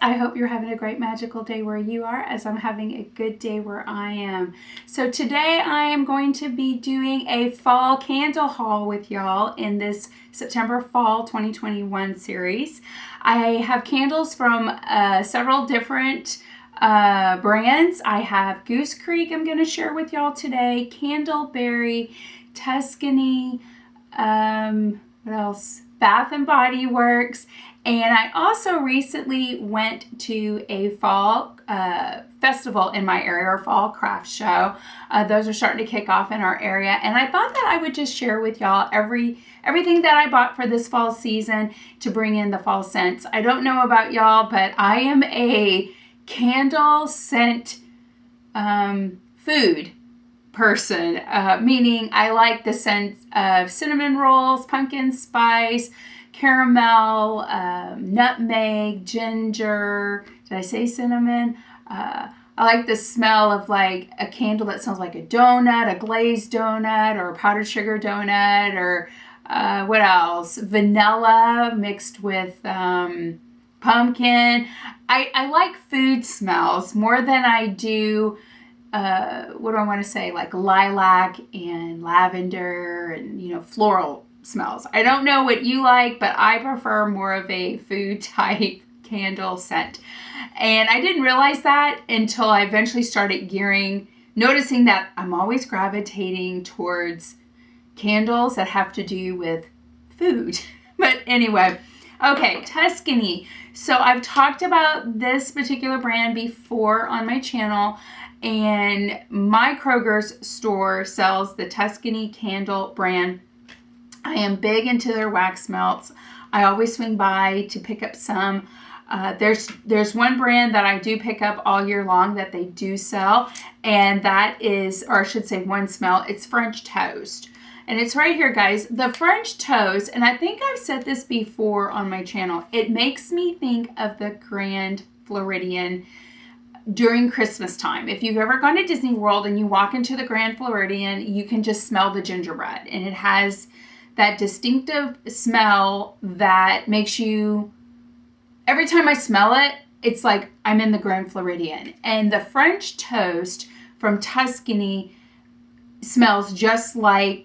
I hope you're having a great magical day where you are, as I'm having a good day where I am. So today I am going to be doing a fall candle haul with y'all in this September Fall 2021 series. I have candles from several different brands. I have Goose Creek I'm going to share with y'all today, Candleberry, Tuscany, what else? Bath and Body Works. And I also recently went to a fall festival in my area, or fall craft show. Those are starting to kick off in our area. And I thought that I would just share with y'all everything that I bought for this fall season to bring in the fall scents. I don't know about y'all, but I am a candle scent food person, meaning I like the scent of cinnamon rolls, pumpkin spice, caramel, nutmeg, ginger. Did I say cinnamon? I like the smell of like a candle that smells like a donut, a glazed donut, or a powdered sugar donut, or what else? Vanilla mixed with pumpkin. I like food smells more than I do what do I want to say, like lilac and lavender and, floral smells. I don't know what you like, but I prefer more of a food type candle scent. And I didn't realize that until I eventually started noticing that I'm always gravitating towards candles that have to do with food. But anyway, okay, Tuscany. So I've talked about this particular brand before on my channel, and my Kroger's store sells the Tuscany candle brand. I am big into their wax melts. I always swing by to pick up some. There's one brand that I do pick up all year long that they do sell, and that is, or I should say one smell, it's French toast. And it's right here, guys. The French toast, and I think I've said this before on my channel, it makes me think of the Grand Floridian during Christmas time. If you've ever gone to Disney World and you walk into the Grand Floridian, you can just smell the gingerbread, and it has that distinctive smell that makes you, every time I smell it, it's like I'm in the Grand Floridian. And the French toast from Tuscany smells just like,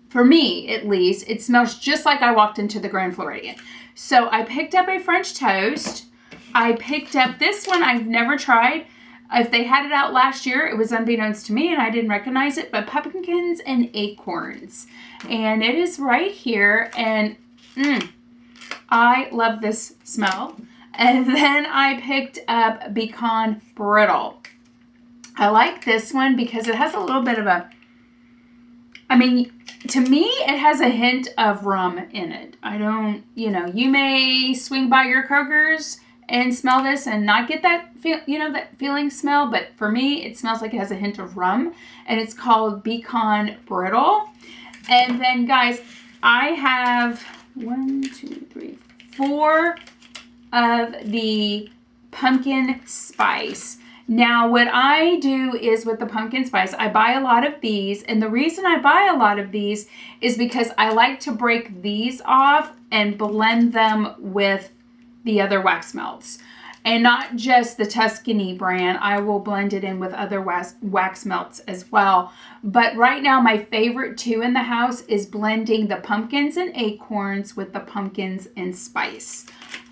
for me at least, it smells just like I walked into the Grand Floridian. So I picked up a French toast. I picked up this one I've never tried. If they had it out last year, it was unbeknownst to me and I didn't recognize it, but pumpkins and acorns. And it is right here, and I love this smell. And then I picked up Pecan Brittle. I like this one because it has a little bit of to me, it has a hint of rum in it. I don't, you may swing by your Kroger's and smell this and not get that that feeling smell, but for me it smells like it has a hint of rum, and it's called Pecan Brittle. And then, guys, I have 4 of the pumpkin spice. Now what I do is, with the pumpkin spice, I buy a lot of these, and the reason I buy a lot of these is because I like to break these off and blend them with the other wax melts, and not just the Tuscany brand. I will blend it in with other wax melts as well. But right now my favorite two in the house is blending the pumpkins and acorns with the pumpkins and spice.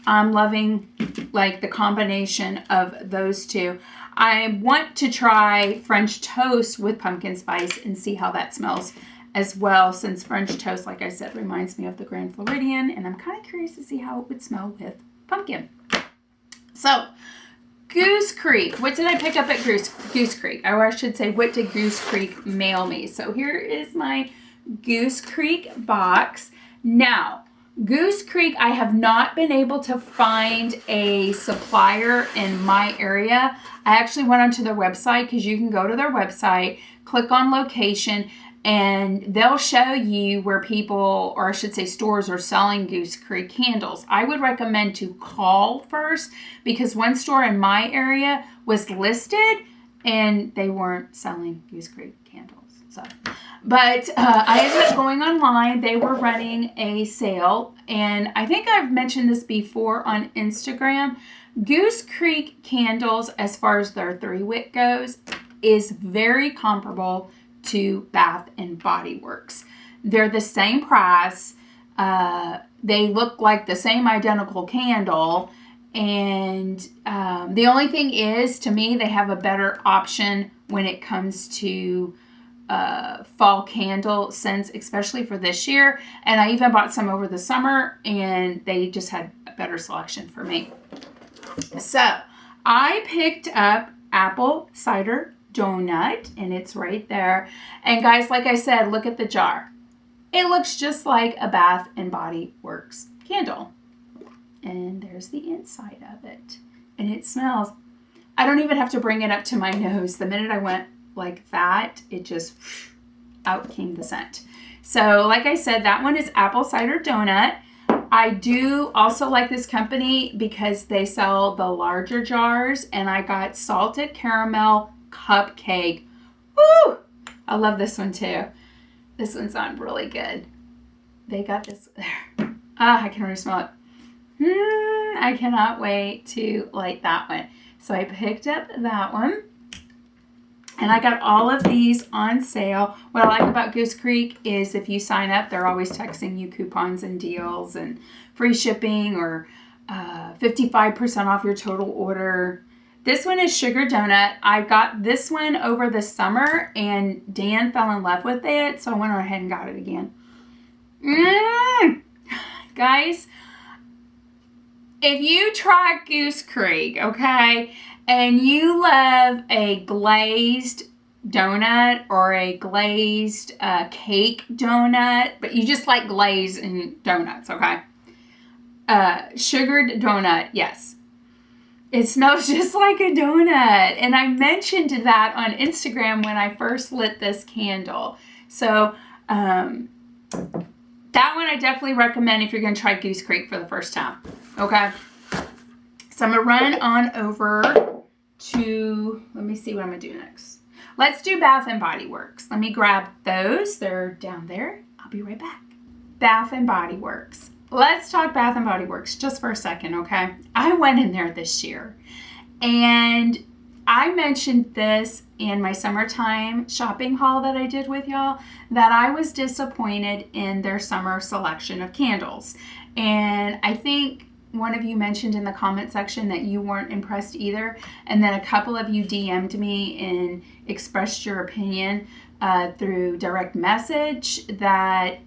I'm loving like the combination of those two. I want to try French toast with pumpkin spice and see how that smells as well, since French toast, like I said, reminds me of the Grand Floridian, and I'm kind of curious to see how it would smell with pumpkin. So, Goose Creek. What did I pick up at Goose Creek? Or I should say, what did Goose Creek mail me? So here is my Goose Creek box. Now, Goose Creek, I have not been able to find a supplier in my area. I actually went onto their website, because you can go to their website, click on location, and they'll show you where people, or I should say stores, are selling Goose Creek candles. I would recommend to call first, because one store in my area was listed and they weren't selling Goose Creek candles. But I ended up going online. They were running a sale, and I think I've mentioned this before on Instagram. Goose Creek candles, as far as their 3-wick goes, is very comparable to Bath and Body Works. They're the same price. They look like the same identical candle, and the only thing is, to me, they have a better option when it comes to fall candle scents, especially for this year. And I even bought some over the summer, and they just had a better selection for me. So I picked up apple cider donut, and it's right there. And guys, like I said, look at the jar. It looks just like a Bath and Body Works candle. And there's the inside of it. And it smells. I don't even have to bring it up to my nose. The minute I went like that, it just out came the scent. So like I said, that one is apple cider donut. I do also like this company because they sell the larger jars, and I got salted caramel cupcake. Woo! I love this one too. This one's on really good. They got this there. I can already smell it. I cannot wait to light that one. So I picked up that one. And I got all of these on sale. What I like about Goose Creek is if you sign up, they're always texting you coupons and deals and free shipping, or 55% off your total order. This one is sugar donut. I got this one over the summer, and Dan fell in love with it, so I went ahead and got it again. Guys, if you try Goose Creek, okay, and you love a glazed donut or a glazed cake donut, but you just like glaze in donuts, okay? Sugared donut, yes. It smells just like a donut. And I mentioned that on Instagram when I first lit this candle. So that one I definitely recommend if you're going to try Goose Creek for the first time, okay? So I'm going to run on over to, let me see what I'm going to do next. Let's do Bath and Body Works. Let me grab those. They're down there. I'll be right back. Bath and Body Works. Let's talk Bath and Body Works just for a second, okay? I went in there this year, and I mentioned this in my summertime shopping haul that I did with y'all, that I was disappointed in their summer selection of candles. And I think one of you mentioned in the comment section that you weren't impressed either. And then a couple of you DM'd me and expressed your opinion through direct message that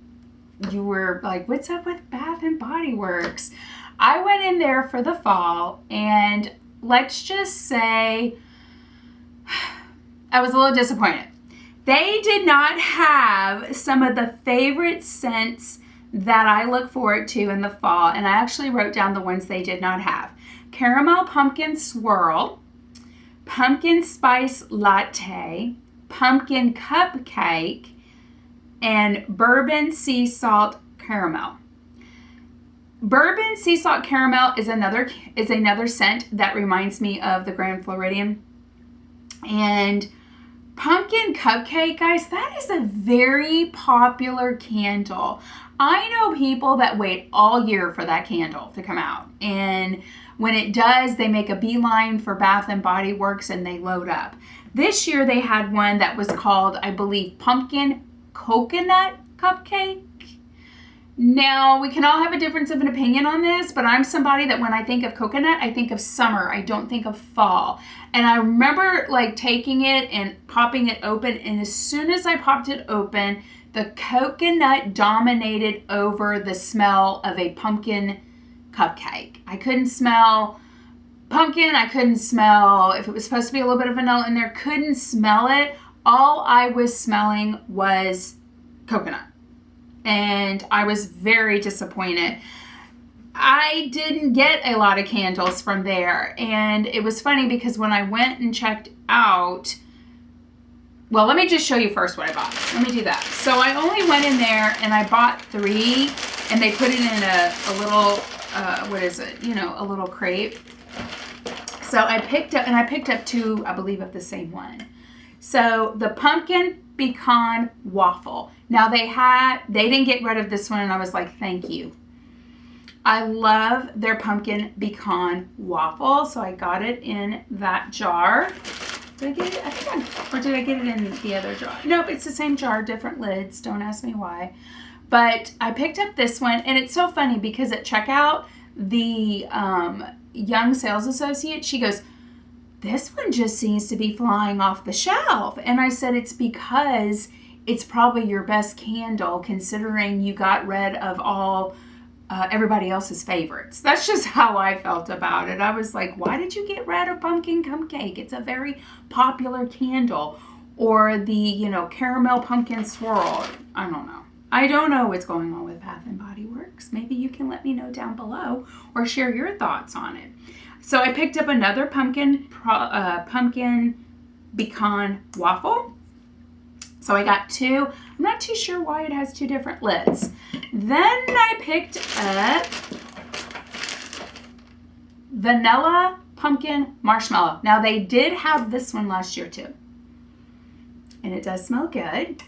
you were like, what's up with Bath and Body Works? I went in there for the fall, and let's just say I was a little disappointed. They did not have some of the favorite scents that I look forward to in the fall, and I actually wrote down the ones they did not have. Caramel pumpkin swirl, pumpkin spice latte, pumpkin cupcake, and bourbon sea salt caramel. Bourbon sea salt caramel is another scent that reminds me of the Grand Floridian. And pumpkin cupcake, guys, that is a very popular candle. I know people that wait all year for that candle to come out. And when it does, they make a beeline for Bath and Body Works and they load up. This year they had one that was called, I believe, pumpkin coconut cupcake. Now, we can all have a difference of an opinion on this, but I'm somebody that when I think of coconut, I think of summer. I don't think of fall. And I remember like taking it and popping it open, and as soon as I popped it open, the coconut dominated over the smell of a pumpkin cupcake. I couldn't smell pumpkin. I couldn't smell, if it was supposed to be a little bit of vanilla in there, couldn't smell it. All I was smelling was coconut. And I was very disappointed. I didn't get a lot of candles from there. And it was funny because when I went and checked out, well, let me just show you first what I bought. Let me do that. So I only went in there and I bought 3, and they put it in a little, what is it? You know, a little crate. So I picked up 2, I believe, of the same one. So the pumpkin pecan waffle. Now they didn't get rid of this one, and I was like, thank you. I love their pumpkin pecan waffle, so I got it in that jar. Did I get it? Or did I get it in the other jar? Nope, it's the same jar, different lids. Don't ask me why. But I picked up this one, and it's so funny because at checkout, the young sales associate, she goes, this one just seems to be flying off the shelf. And I said, it's because it's probably your best candle considering you got rid of all everybody else's favorites. That's just how I felt about it. I was like, why did you get rid of pumpkin cupcake? It's a very popular candle. Or the, you know, caramel pumpkin swirl. I don't know. I don't know what's going on with Bath & Body Works. Maybe you can let me know down below or share your thoughts on it. So I picked up another pumpkin pecan waffle. So I got 2. I'm not too sure why it has 2 different lids. Then I picked up vanilla pumpkin marshmallow. Now they did have this one last year too. And it does smell good.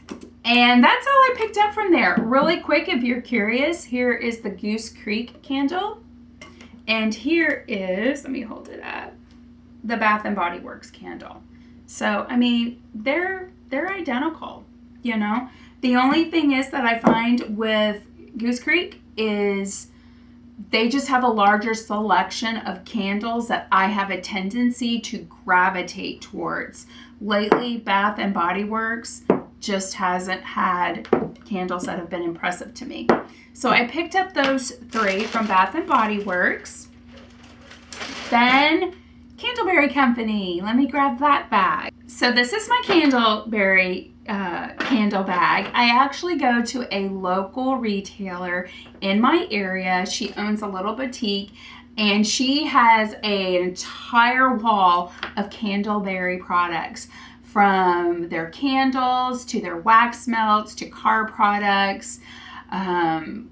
And that's all I picked up from there. Really quick, if you're curious, here is the Goose Creek candle. And here is, let me hold it up, the Bath & Body Works candle. So, I mean, they're identical, you know. The only thing is that I find with Goose Creek is they just have a larger selection of candles that I have a tendency to gravitate towards. Lately, Bath & Body Works just hasn't had candles that have been impressive to me. So I picked up those 3 from Bath & Body Works. Then Candleberry Company. Let me grab that bag. So this is my Candleberry candle bag. I actually go to a local retailer in my area. She owns a little boutique, and she has an entire wall of Candleberry products, from their candles to their wax melts to car products.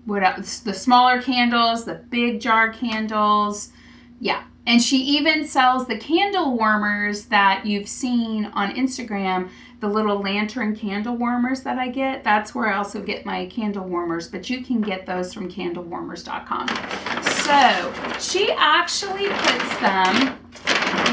What else? The smaller candles, the big jar candles. Yeah. And she even sells the candle warmers that you've seen on Instagram, the little lantern candle warmers that I get. That's where I also get my candle warmers, but you can get those from candlewarmers.com. So she actually puts them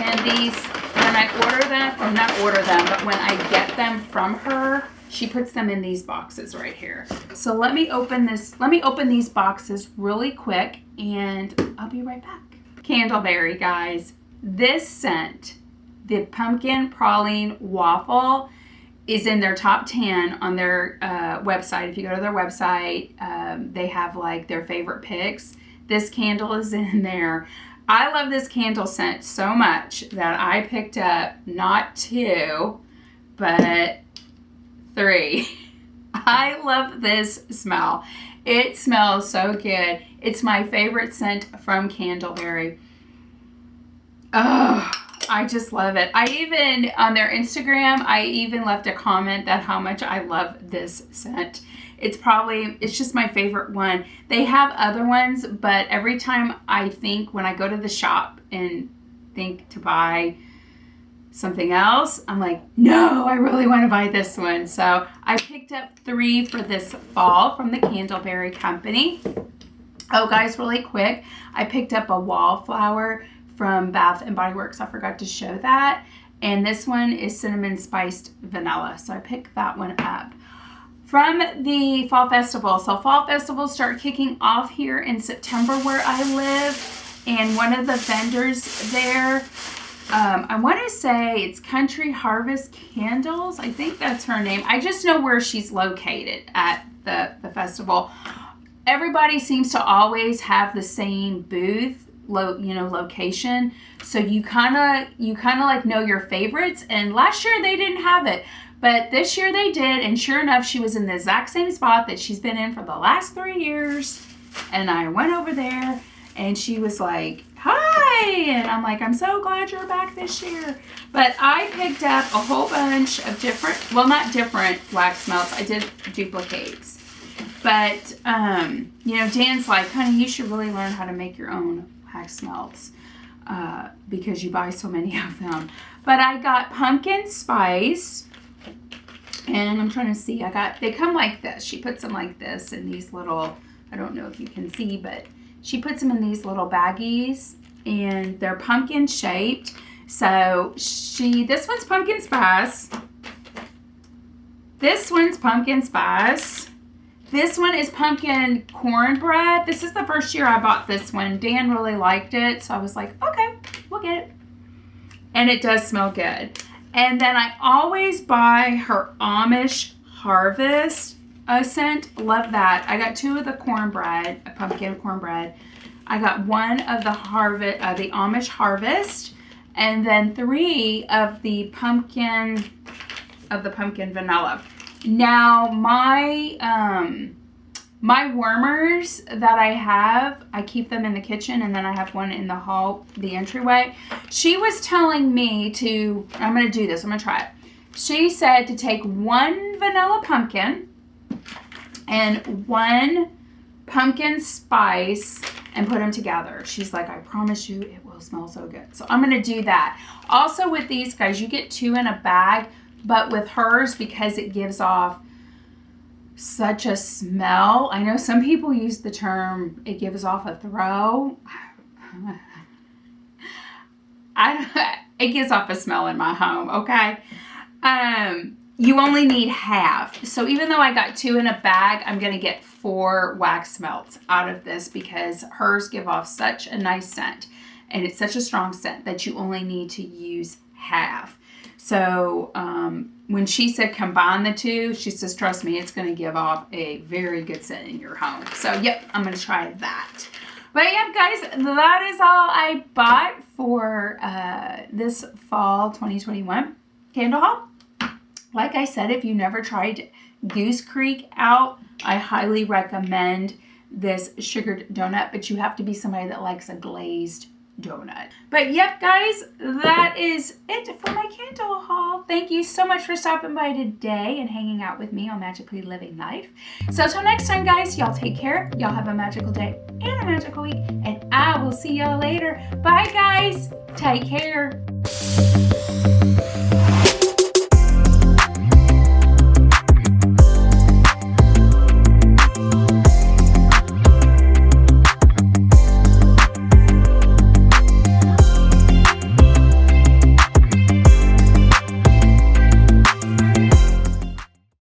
in these, when I order them, or not order them, but when I get them from her, she puts them in these boxes right here. So let me open these boxes really quick, and I'll be right back. Candleberry, guys. This scent, the pumpkin praline waffle, is in their top 10 on their website. If you go to their website, they have like their favorite picks. This candle is in there. I love this candle scent so much that I picked up not 2, but 3. I love this smell. It smells so good. It's my favorite scent from Candleberry. Oh, I just love it. I even, on their Instagram, I even left a comment that how much I love this scent. It's just my favorite one. They have other ones, but every time when I go to the shop and think to buy something else, I'm like, no, I really want to buy this one. So I picked up 3 for this fall from the Candleberry Company. Oh, guys, really quick, I picked up a wallflower from Bath & Body Works. I forgot to show that. And this one is cinnamon spiced vanilla. So I picked that one up. From the Fall Festival. So Fall Festivals start kicking off here in September where I live. And one of the vendors there, I want to say it's Country Harvest Candles. I think that's her name. I just know where she's located at the festival. Everybody seems to always have the same booth, location. So you kind of like know your favorites. And last year they didn't have it, but this year they did. And sure enough, she was in the exact same spot that she's been in for the last 3 years. And I went over there, and she was like, hi. And I'm like, I'm so glad you're back this year. But I picked up a whole bunch of different, well, not different wax melts. I did duplicates. But, you know, Dan's like, honey, you should really learn how to make your own wax melts because you buy so many of them. But I got pumpkin spice. And I'm trying to see, they come like this. She puts them like this in these little, I don't know if you can see, but she puts them in these little baggies and they're pumpkin shaped. So this one's pumpkin spice. This one's pumpkin spice. This one is pumpkin cornbread. This is the first year I bought this one. Dan really liked it. So I was like, okay, we'll get it. And it does smell good. And then I always buy her Amish Harvest scent. Love that. I got 2 of the cornbread, pumpkin cornbread. I got 1 of the the Amish Harvest, and then 3 of the pumpkin vanilla. Now my warmers that I have, I keep them in the kitchen, and then I have one in the hall, the entryway. She was telling me I'm going to do this. I'm going to try it. She said to take 1 vanilla pumpkin and 1 pumpkin spice and put them together. She's like, I promise you it will smell so good. So I'm going to do that. Also with these guys, you get 2 in a bag, but with hers, because it gives off such a smell. I know some people use the term, it gives off a throw. It gives off a smell in my home, okay? You only need half. So even though I got 2 in a bag, I'm going to get 4 wax melts out of this because hers give off such a nice scent. And it's such a strong scent that you only need to use half. So when she said combine the 2, she says, trust me, it's going to give off a very good scent in your home. So, yep, I'm going to try that. But, yep, guys, that is all I bought for this fall 2021 candle haul. Like I said, if you never tried Goose Creek out, I highly recommend this sugared donut. But you have to be somebody that likes a glazed donut. But yep, guys, that is it for my candle haul. Thank you so much for stopping by today and hanging out with me on Magically Living Life. So till next time, guys, y'all take care. Y'all have a magical day and a magical week, and I will see y'all later. Bye, guys. Take care.